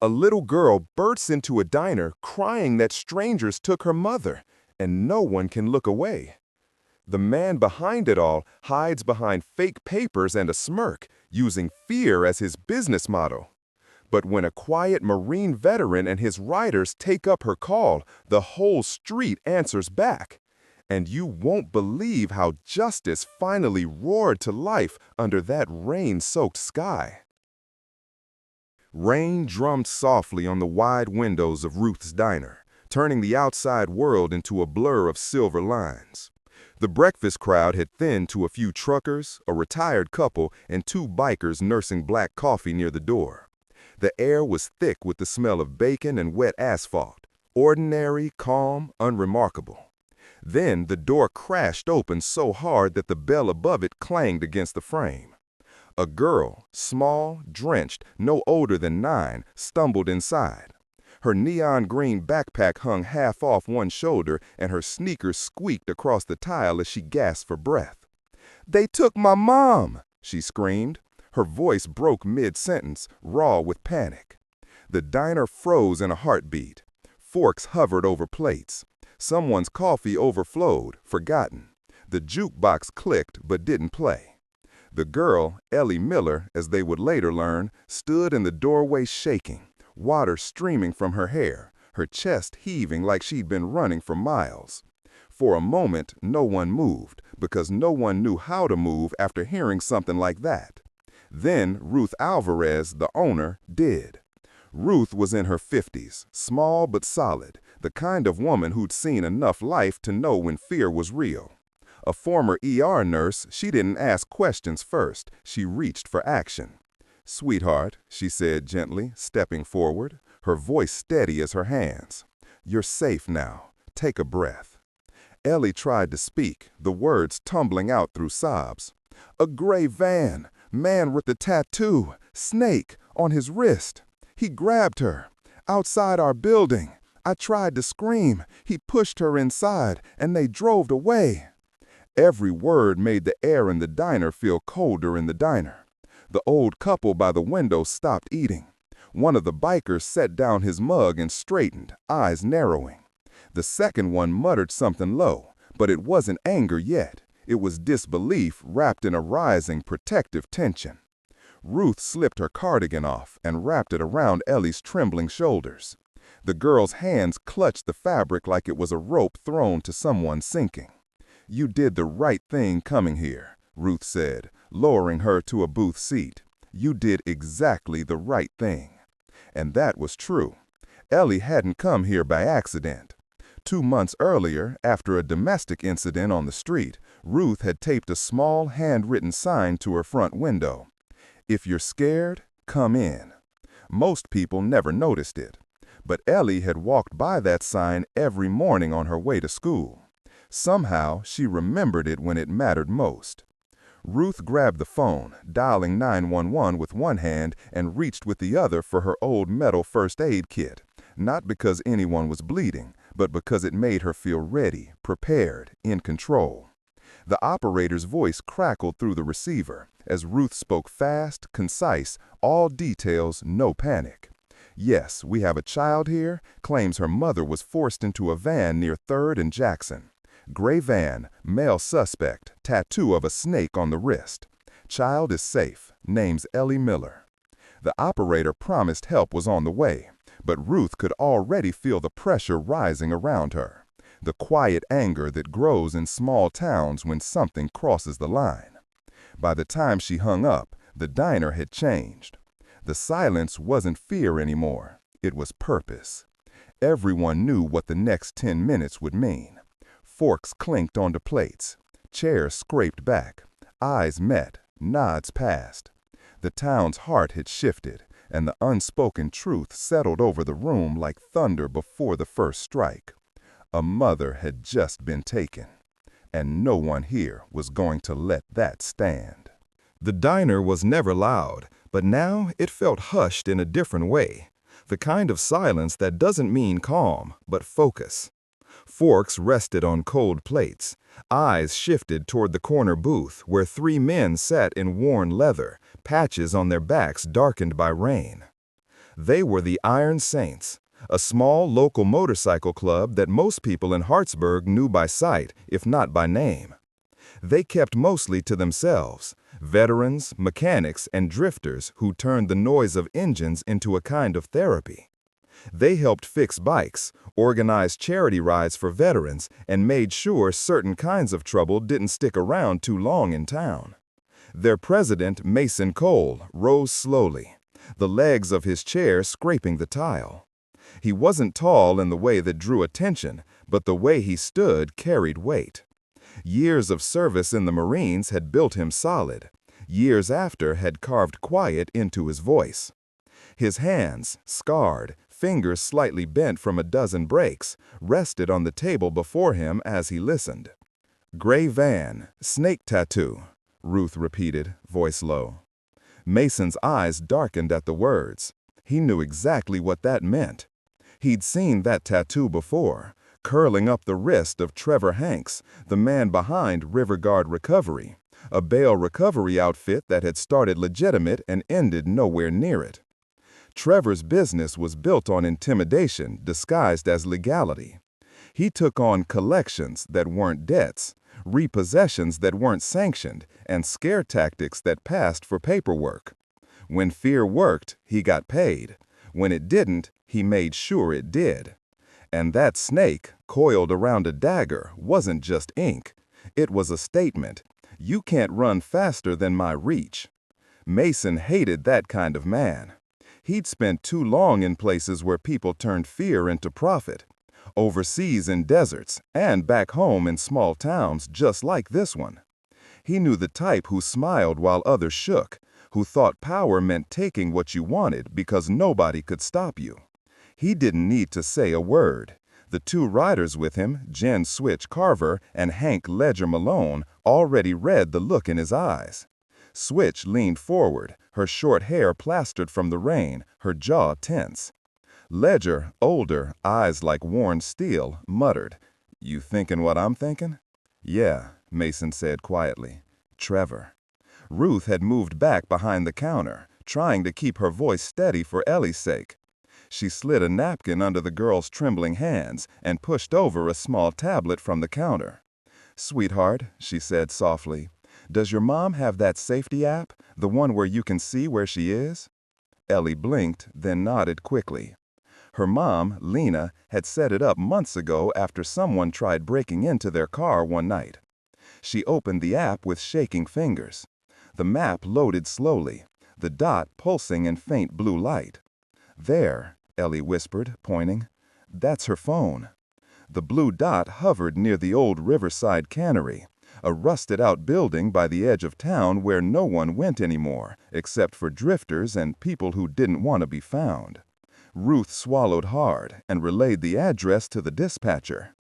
A little girl bursts into a diner crying that strangers took her mother, and no one can look away. The man behind it all hides behind fake papers and a smirk, using fear as his business model. But when a quiet Marine veteran and his riders take up her call, the whole street answers back. And you won't believe how justice finally roared to life under that rain-soaked sky. Rain drummed softly on the wide windows of Ruth's diner, turning the outside world into a blur of silver lines. The breakfast crowd had thinned to a few truckers, a retired couple, and two bikers nursing black coffee near the door. The air was thick with the smell of bacon and wet asphalt, ordinary, calm, unremarkable. Then the door crashed open so hard that the bell above it clanged against the frame. A girl, small, drenched, no older than 9, stumbled inside. Her neon green backpack hung half off one shoulder, and her sneakers squeaked across the tile as she gasped for breath. "They took my mom!" she screamed. Her voice broke mid-sentence, raw with panic. The diner froze in a heartbeat. Forks hovered over plates. Someone's coffee overflowed, forgotten. The jukebox clicked but didn't play. The girl, Ellie Miller, as they would later learn, stood in the doorway shaking, water streaming from her hair, her chest heaving like she'd been running for miles. For a moment, no one moved, because no one knew how to move after hearing something like that. Then Ruth Alvarez, the owner, did. Ruth was in her 50s, small but solid, the kind of woman who'd seen enough life to know when fear was real. A former ER nurse, she didn't ask questions first. She reached for action. "Sweetheart," she said gently, stepping forward, her voice steady as her hands. "You're safe now. Take a breath." Ellie tried to speak, the words tumbling out through sobs. "A gray van, man with the tattoo, snake, on his wrist. He grabbed her. Outside our building. I tried to scream. He pushed her inside, and they drove away." Every word made the air in the diner feel colder in the diner. The old couple by the window stopped eating. One of the bikers set down his mug and straightened, eyes narrowing. The second one muttered something low, but it wasn't anger yet. It was disbelief wrapped in a rising, protective tension. Ruth slipped her cardigan off and wrapped it around Ellie's trembling shoulders. The girl's hands clutched the fabric like it was a rope thrown to someone sinking. "You did the right thing coming here," Ruth said, lowering her to a booth seat. "You did exactly the right thing." And that was true. Ellie hadn't come here by accident. 2 months earlier, after a domestic incident on the street, Ruth had taped a small handwritten sign to her front window. "If you're scared, come in." Most people never noticed it. But Ellie had walked by that sign every morning on her way to school. Somehow, she remembered it when it mattered most. Ruth grabbed the phone, dialing 911 with one hand and reached with the other for her old metal first aid kit, not because anyone was bleeding, but because it made her feel ready, prepared, in control. The operator's voice crackled through the receiver as Ruth spoke fast, concise, all details, no panic. "Yes, we have a child here, claims her mother was forced into a van near 3rd and Jackson. Gray van, male suspect, tattoo of a snake on the wrist. Child is safe, name's Ellie Miller." The operator promised help was on the way, but Ruth could already feel the pressure rising around her. The quiet anger that grows in small towns when something crosses the line. By the time she hung up, the diner had changed. The silence wasn't fear anymore, it was purpose. Everyone knew what the next 10 minutes would mean. Forks clinked onto plates. Chairs scraped back. Eyes met. Nods passed. The town's heart had shifted, and the unspoken truth settled over the room like thunder before the first strike. A mother had just been taken, and no one here was going to let that stand. The diner was never loud, but now it felt hushed in a different way. The kind of silence that doesn't mean calm, but focus. Forks rested on cold plates. Eyes shifted toward the corner booth where 3 men sat in worn leather, patches on their backs darkened by rain. They were the Iron Saints, a small local motorcycle club that most people in Hartsburg knew by sight, if not by name. They kept mostly to themselves, veterans, mechanics, and drifters who turned the noise of engines into a kind of therapy. They helped fix bikes, organized charity rides for veterans, and made sure certain kinds of trouble didn't stick around too long in town. Their president, Mason Cole, rose slowly, the legs of his chair scraping the tile. He wasn't tall in the way that drew attention, but the way he stood carried weight. Years of service in the Marines had built him solid. Years after had carved quiet into his voice. His hands, scarred, fingers slightly bent from a dozen breaks, rested on the table before him as he listened. "Gray van, snake tattoo," Ruth repeated, voice low. Mason's eyes darkened at the words. He knew exactly what that meant. He'd seen that tattoo before, curling up the wrist of Trevor Hanks, the man behind Riverguard Recovery, a bail recovery outfit that had started legitimate and ended nowhere near it. Trevor's business was built on intimidation disguised as legality. He took on collections that weren't debts, repossessions that weren't sanctioned, and scare tactics that passed for paperwork. When fear worked, he got paid. When it didn't, he made sure it did. And that snake, coiled around a dagger, wasn't just ink. It was a statement. You can't run faster than my reach. Mason hated that kind of man. He'd spent too long in places where people turned fear into profit. Overseas in deserts, and back home in small towns just like this one. He knew the type who smiled while others shook, who thought power meant taking what you wanted because nobody could stop you. He didn't need to say a word. The two riders with him, Jen Switch Carver and Hank Ledger Malone, already read the look in his eyes. Switch leaned forward, her short hair plastered from the rain, her jaw tense. Ledger, older, eyes like worn steel, muttered, "You thinking what I'm thinking?" "Yeah," Mason said quietly. "Trevor." Ruth had moved back behind the counter, trying to keep her voice steady for Ellie's sake. She slid a napkin under the girl's trembling hands and pushed over a small tablet from the counter. "Sweetheart," she said softly, "does your mom have that safety app, the one where you can see where she is?" Ellie blinked, then nodded quickly. Her mom, Lena, had set it up months ago after someone tried breaking into their car one night. She opened the app with shaking fingers. The map loaded slowly, the dot pulsing in faint blue light. "There," Ellie whispered, pointing. "That's her phone." The blue dot hovered near the old Riverside Cannery, a rusted-out building by the edge of town where no one went anymore, except for drifters and people who didn't want to be found. Ruth swallowed hard and relayed the address to the dispatcher.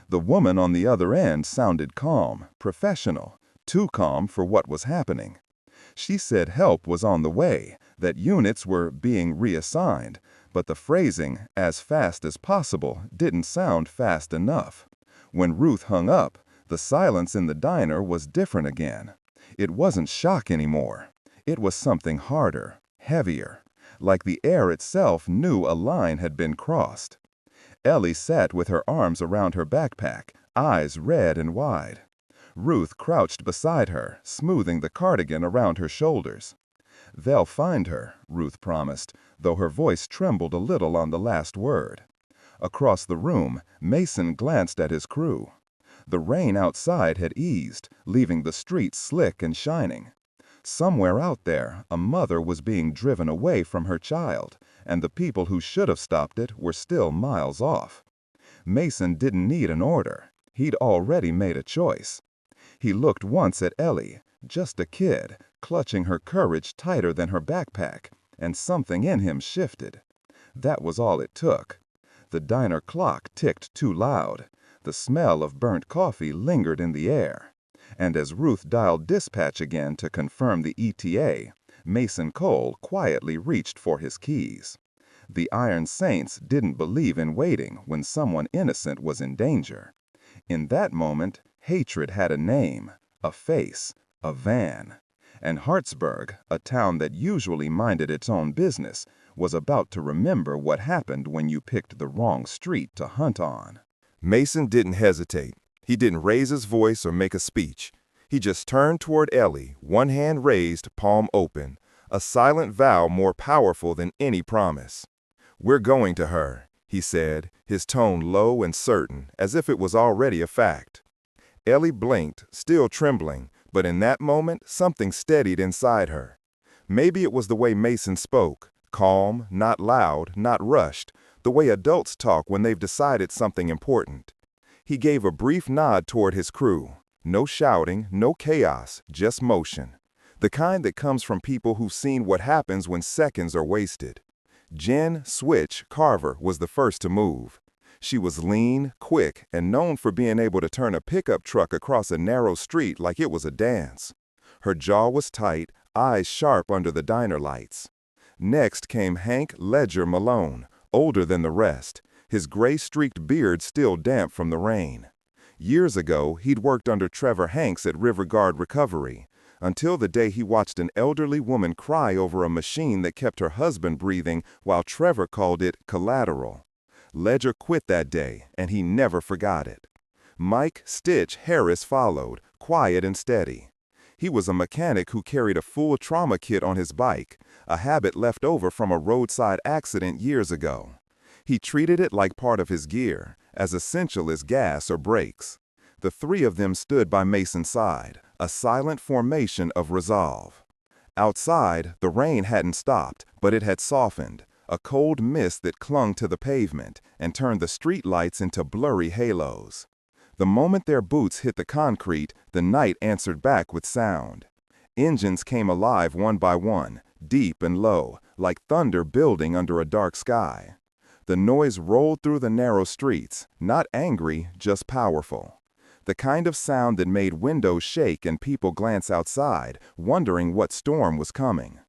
The woman on the other end sounded calm, professional, too calm for what was happening. She said help was on the way, that units were being reassigned, but the phrasing, "as fast as possible," didn't sound fast enough. When Ruth hung up, the silence in the diner was different again. It wasn't shock anymore. It was something harder, heavier, like the air itself knew a line had been crossed. Ellie sat with her arms around her backpack, eyes red and wide. Ruth crouched beside her, smoothing the cardigan around her shoulders. "They'll find her," Ruth promised, though her voice trembled a little on the last word. Across the room, Mason glanced at his crew. The rain outside had eased, leaving the streets slick and shining. Somewhere out there, a mother was being driven away from her child, and the people who should have stopped it were still miles off. Mason didn't need an order. He'd already made a choice. He looked once at Ellie, just a kid, clutching her courage tighter than her backpack, and something in him shifted. That was all it took. The diner clock ticked too loud. The smell of burnt coffee lingered in the air. And as Ruth dialed dispatch again to confirm the ETA, Mason Cole quietly reached for his keys. The Iron Saints didn't believe in waiting when someone innocent was in danger. In that moment, hatred had a name, a face, a van. And Hartsburg, a town that usually minded its own business, was about to remember what happened when you picked the wrong street to hunt on. Mason didn't hesitate. He didn't raise his voice or make a speech. He just turned toward Ellie, one hand raised, palm open, a silent vow more powerful than any promise. "We're going to her," he said, his tone low and certain, as if it was already a fact. Ellie blinked, still trembling, but in that moment, something steadied inside her. Maybe it was the way Mason spoke, calm, not loud, not rushed, the way adults talk when they've decided something important. He gave a brief nod toward his crew. No shouting, no chaos, just motion. The kind that comes from people who've seen what happens when seconds are wasted. Jen Switch Carver was the first to move. She was lean, quick, and known for being able to turn a pickup truck across a narrow street like it was a dance. Her jaw was tight, eyes sharp under the diner lights. Next came Hank Ledger Malone, older than the rest, his gray-streaked beard still damp from the rain. Years ago, he'd worked under Trevor Hanks at River Guard Recovery, until the day he watched an elderly woman cry over a machine that kept her husband breathing while Trevor called it collateral. Ledger quit that day, and he never forgot it. Mike Stitch Harris followed, quiet and steady. He was a mechanic who carried a full trauma kit on his bike, a habit left over from a roadside accident years ago. He treated it like part of his gear, as essential as gas or brakes. The three of them stood by Mason's side, a silent formation of resolve. Outside, the rain hadn't stopped, but it had softened, a cold mist that clung to the pavement and turned the street lights into blurry halos. The moment their boots hit the concrete, the night answered back with sound. Engines came alive one by one, deep and low, like thunder building under a dark sky. The noise rolled through the narrow streets, not angry, just powerful. The kind of sound that made windows shake and people glance outside, wondering what storm was coming.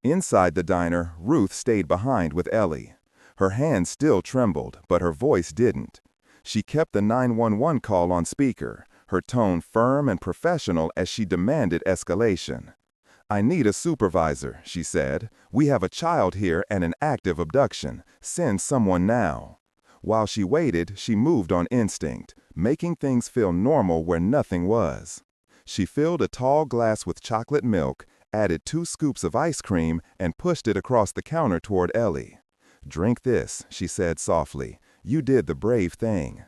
Inside the diner, Ruth stayed behind with Ellie. Her hand still trembled, but her voice didn't. She kept the 911 call on speaker, her tone firm and professional as she demanded escalation. "I need a supervisor," she said. "We have a child here and an active abduction. Send someone now." While she waited, she moved on instinct, making things feel normal where nothing was. She filled a tall glass with chocolate milk, added 2 scoops of ice cream, and pushed it across the counter toward Ellie. "Drink this," she said softly. "You did the brave thing."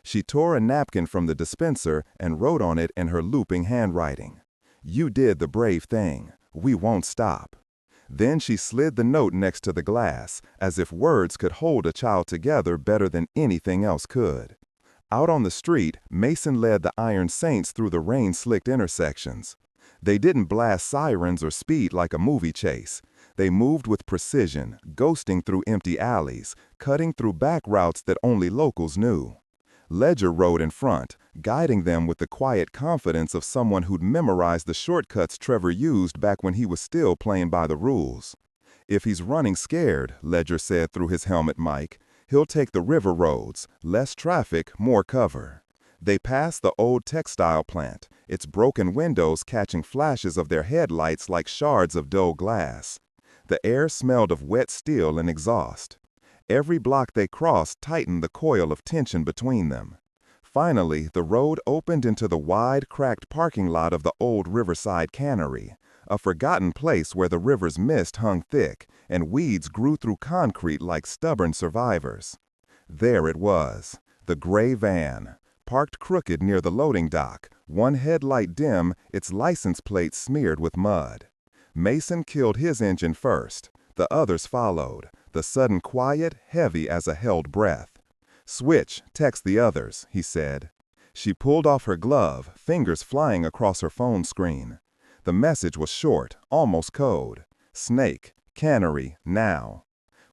She tore a napkin from the dispenser and wrote on it in her looping handwriting. "You did the brave thing. We won't stop." Then she slid the note next to the glass, as if words could hold a child together better than anything else could. Out on the street, Mason led the Iron Saints through the rain-slicked intersections. They didn't blast sirens or speed like a movie chase. They moved with precision, ghosting through empty alleys, cutting through back routes that only locals knew. Ledger rode in front, guiding them with the quiet confidence of someone who'd memorized the shortcuts Trevor used back when he was still playing by the rules. "If he's running scared," Ledger said through his helmet mic, "he'll take the river roads, less traffic, more cover." They passed the old textile plant, its broken windows catching flashes of their headlights like shards of dull glass. The air smelled of wet steel and exhaust. Every block they crossed tightened the coil of tension between them. Finally, the road opened into the wide, cracked parking lot of the old Riverside Cannery, a forgotten place where the river's mist hung thick and weeds grew through concrete like stubborn survivors. There it was, the gray van, parked crooked near the loading dock, one headlight dim, its license plate smeared with mud. Mason killed his engine first. The others followed, the sudden quiet heavy as a held breath. "Switch, text the others," he said. She pulled off her glove, fingers flying across her phone screen. The message was short, almost code. "Snake, Cannery, now."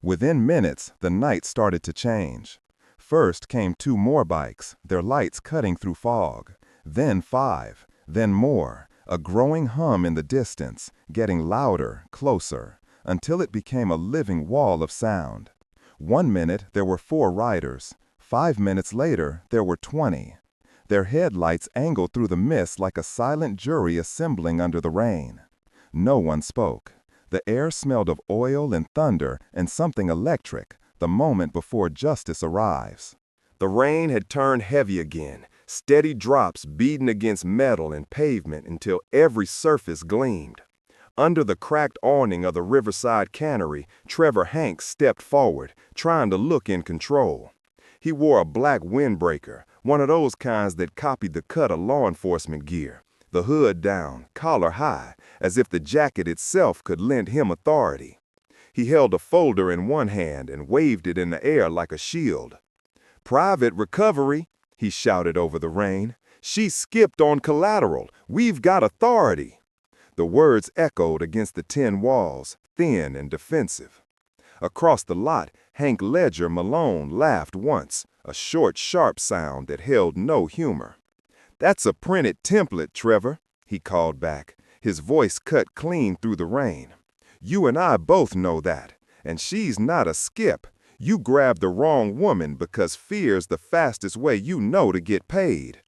Within minutes, the night started to change. First came 2 more bikes, their lights cutting through fog. Then 5, then more, a growing hum in the distance, getting louder, closer, until it became a living wall of sound. 1 minute, there were 4 riders. 5 minutes later, there were 20. Their headlights angled through the mist like a silent jury assembling under the rain. No one spoke. The air smelled of oil and thunder and something electric, the moment before justice arrives. The rain had turned heavy again, steady drops beating against metal and pavement until every surface gleamed. Under the cracked awning of the Riverside Cannery, Trevor Hanks stepped forward, trying to look in control. He wore a black windbreaker, one of those kinds that copied the cut of law enforcement gear, the hood down, collar high, as if the jacket itself could lend him authority. He held a folder in one hand and waved it in the air like a shield. "Private recovery," he shouted over the rain. "She skipped on collateral. We've got authority." The words echoed against the tin walls, thin and defensive. Across the lot, Hank Ledger Malone laughed once, a short, sharp sound that held no humor. "That's a printed template, Trevor," he called back, his voice cut clean through the rain. "You and I both know that, and she's not a skip. You grabbed the wrong woman because fear's the fastest way you know to get paid."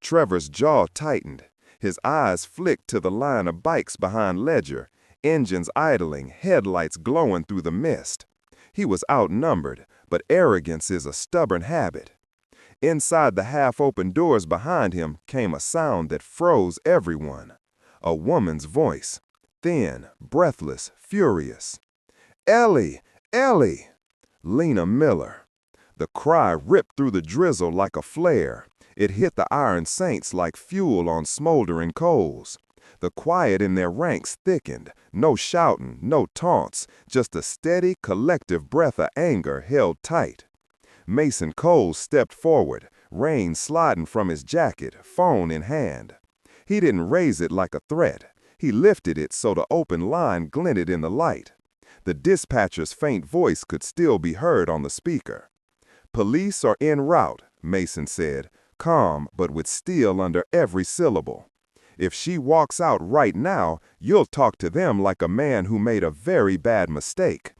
Trevor's jaw tightened. His eyes flicked to the line of bikes behind Ledger, engines idling, headlights glowing through the mist. He was outnumbered, but arrogance is a stubborn habit. Inside the half-open doors behind him came a sound that froze everyone. A woman's voice, thin, breathless, furious. "Ellie! Ellie!" Lena Miller. The cry ripped through the drizzle like a flare. It hit the Iron Saints like fuel on smoldering coals. The quiet in their ranks thickened, no shouting, no taunts, just a steady, collective breath of anger held tight. Mason Coles stepped forward, rain sliding from his jacket, phone in hand. He didn't raise it like a threat. He lifted it so the open line glinted in the light. The dispatcher's faint voice could still be heard on the speaker. "Police are en route," Mason said, calm but with steel under every syllable. "If she walks out right now, you'll talk to them like a man who made a very bad mistake.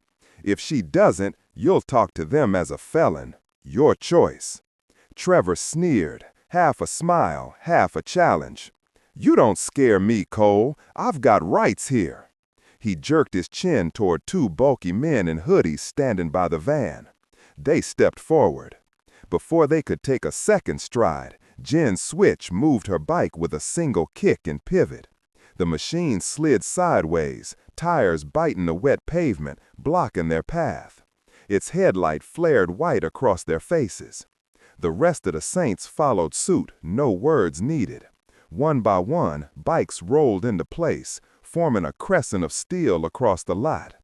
If she doesn't, you'll talk to them as a felon. Your choice." Trevor sneered, half a smile, half a challenge. "You don't scare me, Cole. I've got rights here." He jerked his chin toward two bulky men in hoodies standing by the van. They stepped forward. Before they could take a second stride, Jen Switch moved her bike with a single kick and pivot. The machine slid sideways, tires biting the wet pavement, blocking their path. Its headlight flared white across their faces. The rest of the Saints followed suit, no words needed. One by one, bikes rolled into place, forming a crescent of steel across the lot.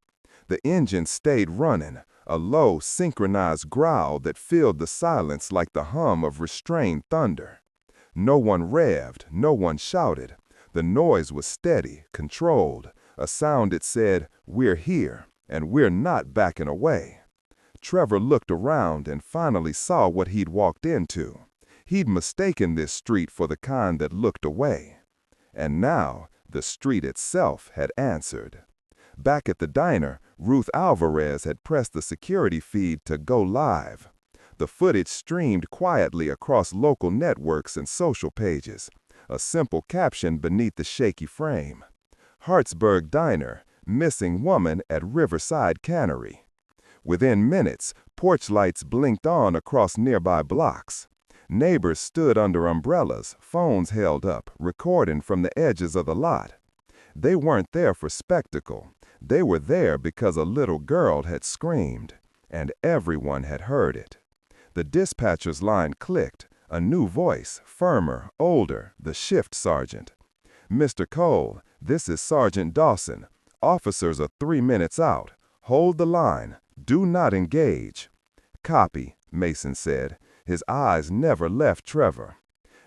The engine stayed running, a low, synchronized growl that filled the silence like the hum of restrained thunder. No one revved, no one shouted. The noise was steady, controlled, a sound that said, "We're here, and we're not backing away." Trevor looked around and finally saw what he'd walked into. He'd mistaken this street for the kind that looked away. And now, the street itself had answered. Back at the diner, Ruth Alvarez had pressed the security feed to go live. The footage streamed quietly across local networks and social pages, a simple caption beneath the shaky frame. Hartsburg Diner, missing woman at Riverside Cannery. Within minutes, porch lights blinked on across nearby blocks. Neighbors stood under umbrellas, phones held up, recording from the edges of the lot. They weren't there for spectacle. They were there because a little girl had screamed, and everyone had heard it. The dispatcher's line clicked, a new voice, firmer, older, the shift sergeant. "Mr. Cole, this is Sergeant Dawson. Officers are 3 minutes out. Hold the line. Do not engage." "Copy," Mason said. His eyes never left Trevor.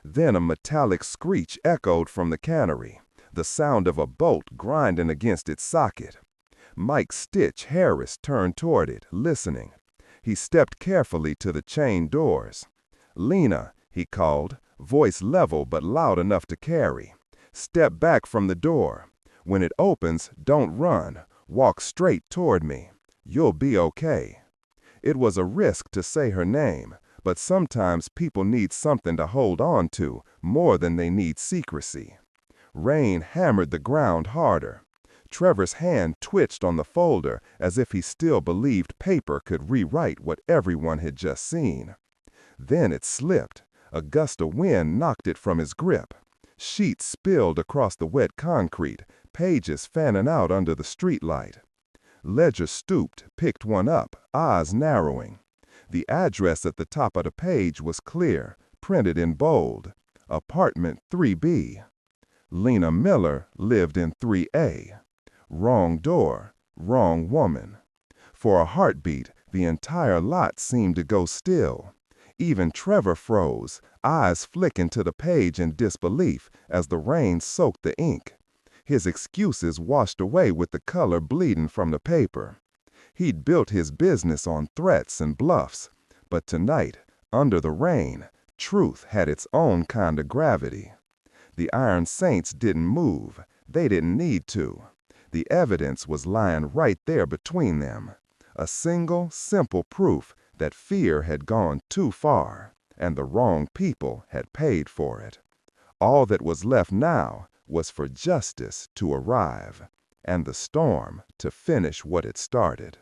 Then a metallic screech echoed from the cannery, the sound of a bolt grinding against its socket. Mike Stitch Harris turned toward it, listening. He stepped carefully to the chain doors. "Lena," he called, voice level but loud enough to carry. "Step back from the door. When it opens, don't run. Walk straight toward me. You'll be okay." It was a risk to say her name, but sometimes people need something to hold on to more than they need secrecy. Rain hammered the ground harder. Trevor's hand twitched on the folder as if he still believed paper could rewrite what everyone had just seen. Then it slipped. A gust of wind knocked it from his grip. Sheets spilled across the wet concrete, pages fanning out under the streetlight. Ledger stooped, picked one up, eyes narrowing. The address at the top of the page was clear, printed in bold. Apartment 3B. Lena Miller lived in 3A. Wrong door, wrong woman. For a heartbeat, the entire lot seemed to go still. Even Trevor froze, eyes flicking to the page in disbelief as the rain soaked the ink. His excuses washed away with the color bleeding from the paper. He'd built his business on threats and bluffs, but tonight, under the rain, truth had its own kind of gravity. The Iron Saints didn't move. They didn't need to. The evidence was lying right there between them. A single, simple proof that fear had gone too far, and the wrong people had paid for it. All that was left now was for justice to arrive, and the storm to finish what it started.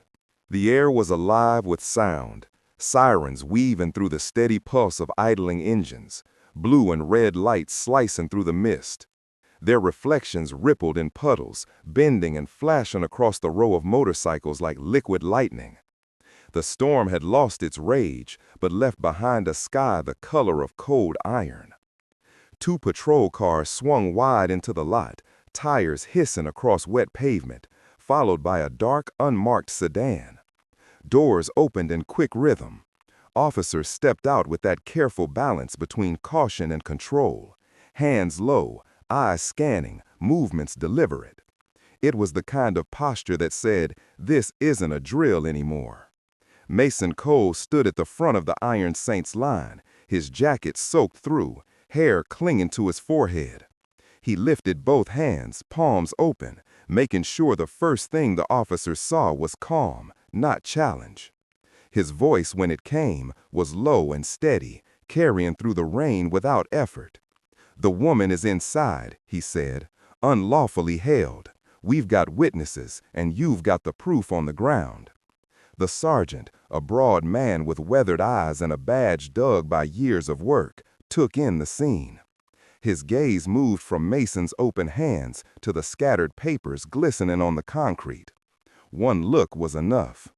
The air was alive with sound, sirens weaving through the steady pulse of idling engines, blue and red lights slicing through the mist. Their reflections rippled in puddles, bending and flashing across the row of motorcycles like liquid lightning. The storm had lost its rage, but left behind a sky the color of cold iron. 2 patrol cars swung wide into the lot, tires hissing across wet pavement, followed by a dark, unmarked sedan. Doors opened in quick rhythm. Officers stepped out with that careful balance between caution and control, hands low, eyes scanning, movements deliberate. It was the kind of posture that said, "This isn't a drill anymore." Mason Cole stood at the front of the Iron Saints line, his jacket soaked through, hair clinging to his forehead. He lifted both hands, palms open, making sure the first thing the officers saw was calm, not challenge. His voice, when it came, was low and steady, carrying through the rain without effort. "The woman is inside," he said, "unlawfully held. We've got witnesses, and you've got the proof on the ground." The sergeant, a broad man with weathered eyes and a badge dug by years of work, took in the scene. His gaze moved from Mason's open hands to the scattered papers glistening on the concrete. One look was enough.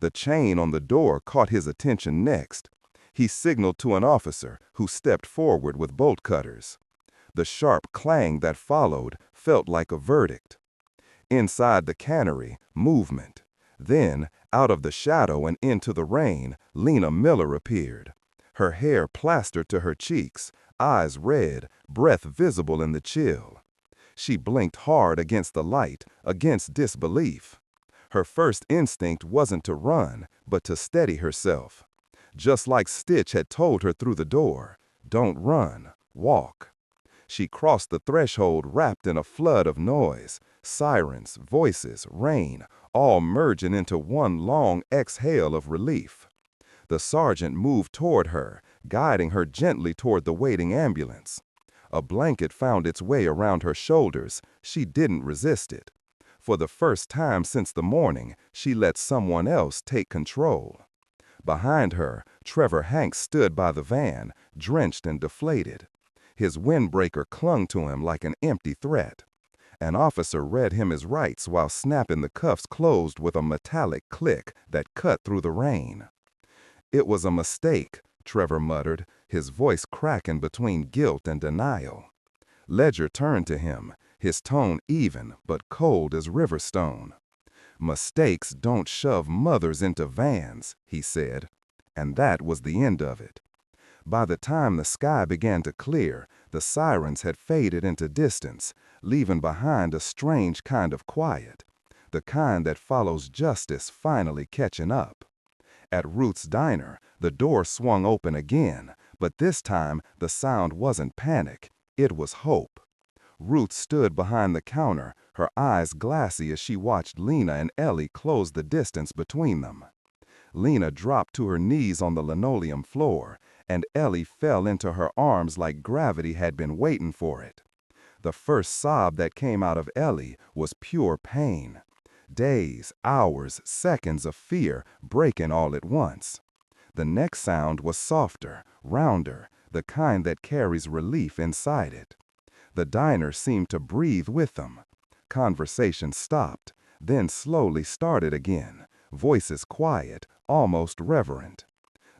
The chain on the door caught his attention next. He signaled to an officer who stepped forward with bolt cutters. The sharp clang that followed felt like a verdict. Inside the cannery, movement. Then, out of the shadow and into the rain, Lena Miller appeared. Her hair plastered to her cheeks, eyes red, breath visible in the chill. She blinked hard against the light, against disbelief. Her first instinct wasn't to run, but to steady herself. Just like Stitch had told her through the door, "Don't run, walk." She crossed the threshold wrapped in a flood of noise, sirens, voices, rain, all merging into one long exhale of relief. The sergeant moved toward her, guiding her gently toward the waiting ambulance. A blanket found its way around her shoulders. She didn't resist it. For the first time since the morning, she let someone else take control. Behind her, Trevor Hanks stood by the van, drenched and deflated. His windbreaker clung to him like an empty threat. An officer read him his rights while snapping the cuffs closed with a metallic click that cut through the rain. "It was a mistake," Trevor muttered, his voice cracking between guilt and denial. Ledger turned to him, his tone even but cold as river stone. "Mistakes don't shove mothers into vans," he said, and that was the end of it. By the time the sky began to clear, the sirens had faded into distance, leaving behind a strange kind of quiet, the kind that follows justice finally catching up. At Ruth's Diner, the door swung open again, but this time the sound wasn't panic, it was hope. Ruth stood behind the counter, her eyes glassy as she watched Lena and Ellie close the distance between them. Lena dropped to her knees on the linoleum floor, and Ellie fell into her arms like gravity had been waiting for it. The first sob that came out of Ellie was pure pain. Days, hours, seconds of fear breaking all at once. The next sound was softer, rounder, the kind that carries relief inside it. The diner seemed to breathe with them. Conversation stopped, then slowly started again, voices quiet, almost reverent.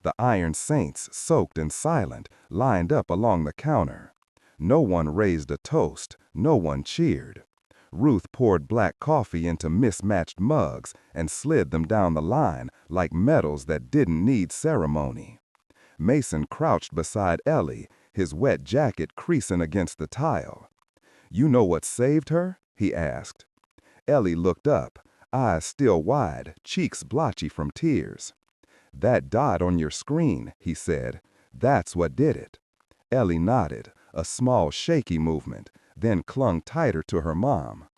The iron saints, soaked and silent, lined up along the counter. No one raised a toast, no one cheered. Ruth poured black coffee into mismatched mugs and slid them down the line like medals that didn't need ceremony. Mason crouched beside Ellie, his wet jacket creasing against the tile. "You know what saved her?" he asked. Ellie looked up, eyes still wide, cheeks blotchy from tears. "That dot on your screen," he said. "That's what did it." Ellie nodded, a small shaky movement, then clung tighter to her mom.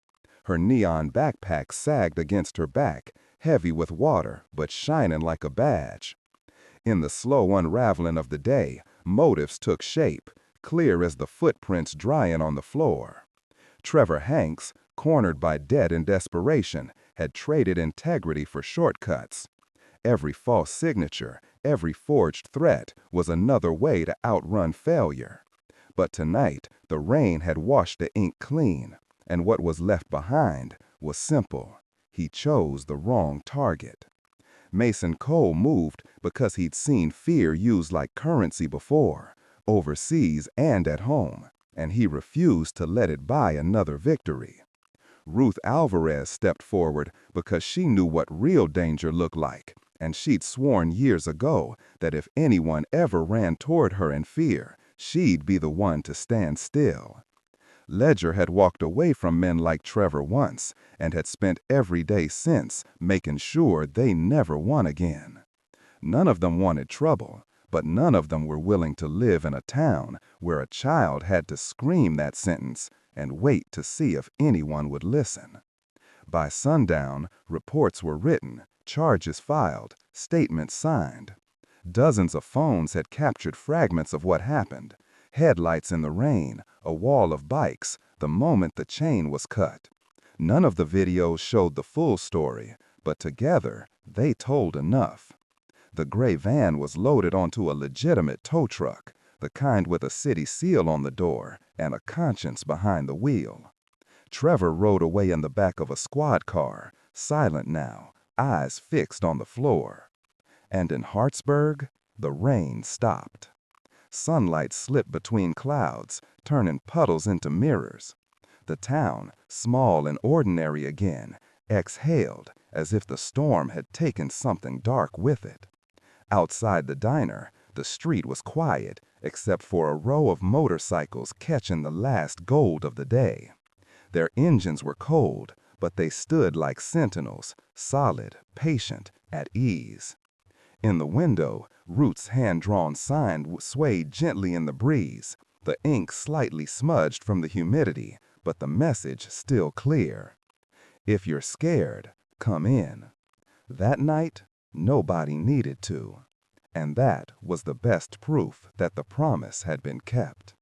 Her neon backpack sagged against her back, heavy with water, but shining like a badge. In the slow unraveling of the day, motives took shape, clear as the footprints drying on the floor. Trevor Hanks, cornered by debt and desperation, had traded integrity for shortcuts. Every false signature, every forged threat was another way to outrun failure. But tonight, the rain had washed the ink clean, and what was left behind was simple. He chose the wrong target. Mason Cole moved because he'd seen fear used like currency before, overseas and at home, and he refused to let it buy another victory. Ruth Alvarez stepped forward because she knew what real danger looked like, and she'd sworn years ago that if anyone ever ran toward her in fear, she'd be the one to stand still. Ledger had walked away from men like Trevor once and had spent every day since making sure they never won again. None of them wanted trouble, but none of them were willing to live in a town where a child had to scream that sentence and wait to see if anyone would listen. By sundown, reports were written, charges filed, statements signed. Dozens of phones had captured fragments of what happened. Headlights in the rain, a wall of bikes, the moment the chain was cut. None of the videos showed the full story, but together they told enough. The gray van was loaded onto a legitimate tow truck, the kind with a city seal on the door and a conscience behind the wheel. Trevor rode away in the back of a squad car, silent now, eyes fixed on the floor. And in Hartsburg, the rain stopped. Sunlight slipped between clouds, turning puddles into mirrors. The town, small and ordinary again, exhaled as if the storm had taken something dark with it. Outside the diner, the street was quiet except for a row of motorcycles catching the last gold of the day. Their engines were cold, but they stood like sentinels, solid, patient, at ease. In the window, Ruth's hand-drawn sign swayed gently in the breeze, the ink slightly smudged from the humidity, but the message still clear. If you're scared, come in. That night, nobody needed to. And that was the best proof that the promise had been kept.